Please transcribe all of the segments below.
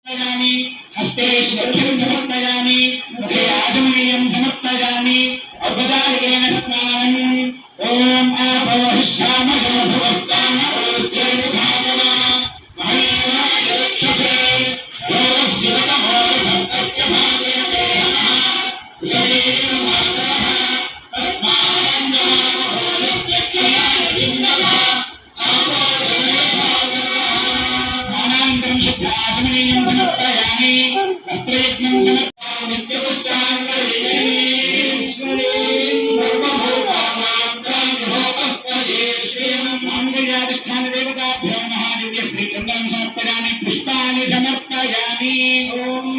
हस्ते श्रद्धं समर्पयामि मुखे आचमनीयं समर्पयामि औपचारिकेन स्नानम् ओम आभवहिष्ठामयो भवस्तामोर्जेर्भावना महेन्द्राय रक्षसे आचमनीयं समर्पयामि वस्त्रयज्ञं समर्पयामि नित्यपुष्टान् करिष्ये मंगलाधिष्ठानदेवताभ्यो महादिव्य श्रीचन्द्रं समर्पयामि पुष्पाणि समर्पयामि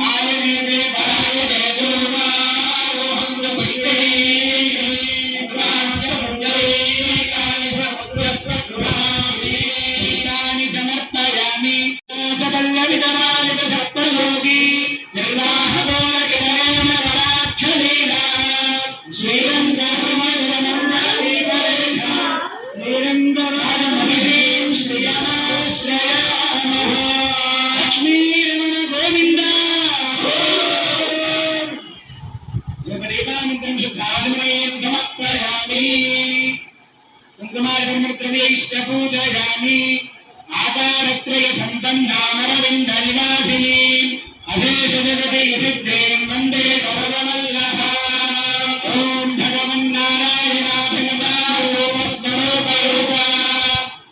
आयने देवाय देवोमारोहं पुष्पे पुष्पाणि समर्पयामि पल्लवितमालित सप्तयोगी निर्वाहगोरकिरणेन वराक्षलीला श्रीरङ्गमल्लमल्लादीपरेखा श्रीरङ्गराजमहिषीं श्रियमाश्रयामः लक्ष्मीरमण गोविन्द योगदेवामन्त्रं शुद्धाचमनीयं समर्पयामि कुङ्कुमार्घ्यमूर्त्रवीश्च पूजयामि आकारत्रय संबन्धामरविन्द निवासिनी अशेष जगति सिद्धें वन्दे भगवमल्लः ओम भगवन्नारायणाभिमतारूपस्वरूपरूपा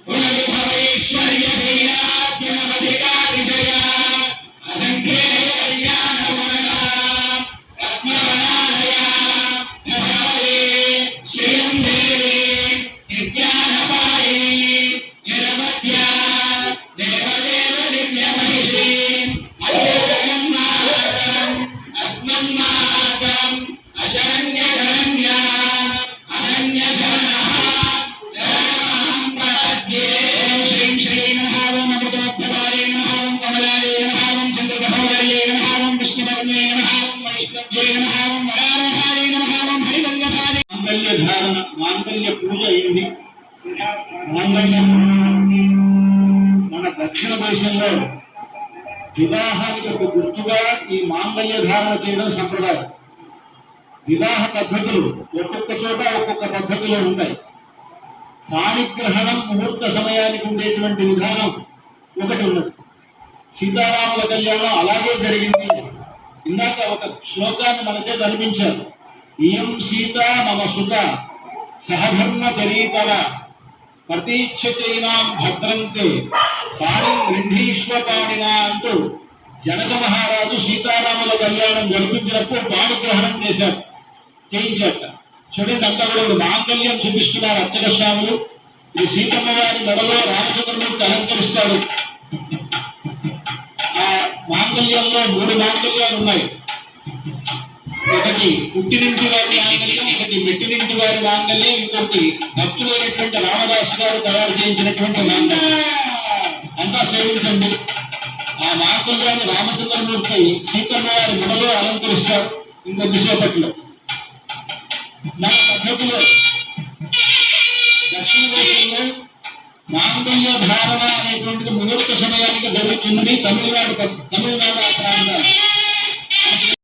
गुणविभवैश्वर्यधीराद्यमधिकातिशया असङ्ख्येय कल्याणगुणगा रत्नवनालया भवाये श्रियं देवी नित्यानपाये निरवध्या देवदेव दिव्यमहिषीं अजगन्नाथम् अस्मन्नाथम् अशरण्यशरण्याम् अनन्यशरणः शरणमहं प्रपद्ये श्रीं श्रीं नमः ओं अमृतोद्भवाय नमः ओं कमलाय नमः ओं चन्द्रगहौरये नमः ओं विष्णुवर्णे नमः ओं वैष्णव्ये नमः ओं वरारोहाय नमः ओं हरिवल्लभाय मांगल्य धारण मांगल्य पूज अయింది मांगल्यं మన దక్షిణ దేశంలో వివాహానికి ఒక గుర్తుగా ఈ మాంగళ్య ధారణ చేయడం సంప్రదాయం. వివాహ పద్ధతులు ఒక్కొక్క చోట ఒక్కొక్క పద్ధతిలో ఉంటాయి. పాణిగ్రహణం ముహూర్త సమయానికి ఉండేటువంటి విధానం ఒకటి ఉన్నది. సీతారాముల కళ్యాణం అలాగే జరిగింది. ఇందాక ఒక శ్లోకాన్ని మన చేత అనిపించారు. ఇయం సీత మమ సుత సహధర్మ చరీతర ప్రతీక్షచైనాం భద్రంతే పాణి గృహీష్వ పాణినా అంటూ జనక మహారాజు సీతారాముల కళ్యాణం జరిపించినప్పుడు పాణిగ్రహణం చేయించాట. చూడండి, అంతా కూడా మాంగళ్యం చూపిస్తున్నారు అర్చక స్వాములు. ఈ సీతమ్మ వారి మెడలో రామచంద్రుడికి అలంకరిస్తాడు. ఆ మాంగళ్యంలో 3 మాంగళ్యాలు ఉన్నాయి. ఒకటి పుట్టినింటి వారి మాంగళ్యం, ఒకటి మెట్టినింటి వారి మాంగళ్యం, ఇంకొకటి భక్తులైనటువంటి రామదాస్ గారు తయారు చేయించినటువంటి మాంగళ్యం. అంతా సేవించండి. ఆ మాంగళ్యాన్ని రామచంద్రమూర్తి సీతమ్మ వారి మెడలో అలంకరిస్తారు. ఇంకొద్దిసేపట్లో మన పద్ధతిలో దక్షిణ దేశంలో మాంగళ్య ధారణ అనేటువంటిది ముహూర్త సమయానికి జరుగుతుంది. తమిళనాడు ఆ ప్రాంతం